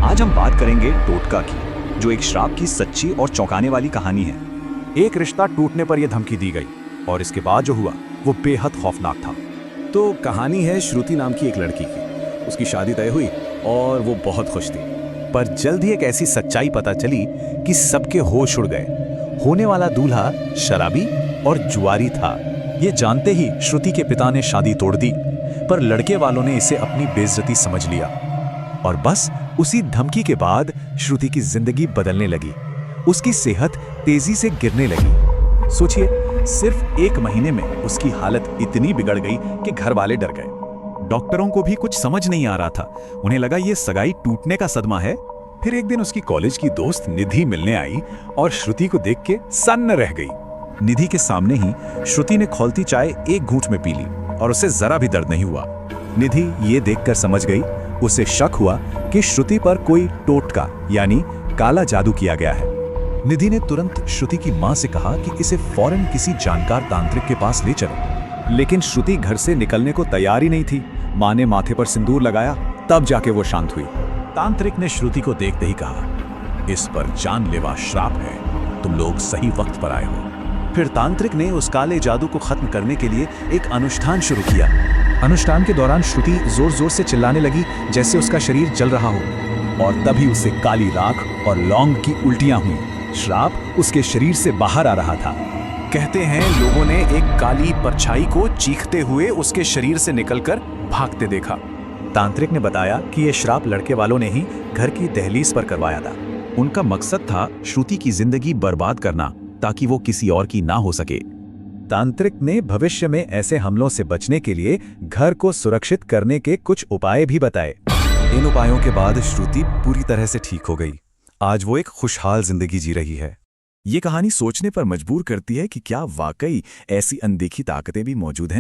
आज हम बात करेंगे टोटका की, जो एक श्राप की सच्ची और चौंकाने वाली कहानी है। एक रिश्ता टूटने पर यह धमकी दी गई और इसके बाद जो हुआ वो बेहद खौफनाक था। तो कहानी है श्रुति नाम की एक लड़की की। उसकी शादी तय हुई और वो बहुत खुश थी, पर जल्द ही एक ऐसी सच्चाई पता चली कि सबके होश उड़ गए। होने वाला दूल्हा शराबी और जुआरी था। ये जानते ही श्रुति के पिता ने शादी तोड़ दी, पर लड़के वालों ने इसे अपनी बेइज्जती समझ लिया और बस उसी धमकी के बाद श्रुति की जिंदगी बदलने लगी। उसकी सेहत तेजी से गिरने लगी। सोचिए, सिर्फ 1 महीने में उसकी हालत इतनी बिगड़ गई कि घर वाले डर गए। डॉक्टरों को भी कुछ समझ नहीं आ रहा था। उन्हें लगा ये सगाई टूटने का सदमा है। फिर एक दिन उसकी कॉलेज की दोस्त निधि मिलने आई और श्रुति को देख के सन्न रह गई। निधि के सामने ही श्रुति ने खौलती चाय एक घूंट में पी ली और उसे जरा भी दर्द नहीं हुआ। निधि ये देखकर समझ गई। उसे शक हुआ कि श्रुति पर कोई टोटका यानी काला जादू किया गया है। निधि ने तुरंत श्रुति की मां से कहा कि इसे फौरन किसी जानकार तांत्रिक के पास ले चलो, लेकिन श्रुति घर से निकलने को तैयार ही नहीं थी। मां ने माथे पर सिंदूर लगाया, तब जाके वो शांत हुई। तांत्रिक ने श्रुति को देखते ही कहा, इस पर जानलेवा श्राप है, तुम लोग सही वक्त पर आए हो। फिर तांत्रिक ने उस काले जादू को खत्म करने के लिए एक अनुष्ठान शुरू किया। अनुष्ठान के दौरान श्रुति जोर जोर से चिल्लाने लगी जैसे उसका शरीर जल रहा हो, और तभी उसे काली राख और लौंग की उल्टियां हुई। श्राप उसके शरीर से बाहर आ रहा था। कहते हैं लोगों ने एक काली परछाई को चीखते हुए उसके शरीर से निकलकर भागते देखा। तांत्रिक ने बताया कि यह श्राप लड़के वालों ने ही घर की दहलीज पर करवाया था। उनका मकसद था श्रुति की जिंदगी बर्बाद करना, ताकि वो किसी और की ना हो सके। तांत्रिक ने भविष्य में ऐसे हमलों से बचने के लिए घर को सुरक्षित करने के कुछ उपाय भी बताए। इन उपायों के बाद श्रुति पूरी तरह से ठीक हो गई। आज वो एक खुशहाल जिंदगी जी रही है। ये कहानी सोचने पर मजबूर करती है कि क्या वाकई ऐसी अनदेखी ताकतें भी मौजूद हैं।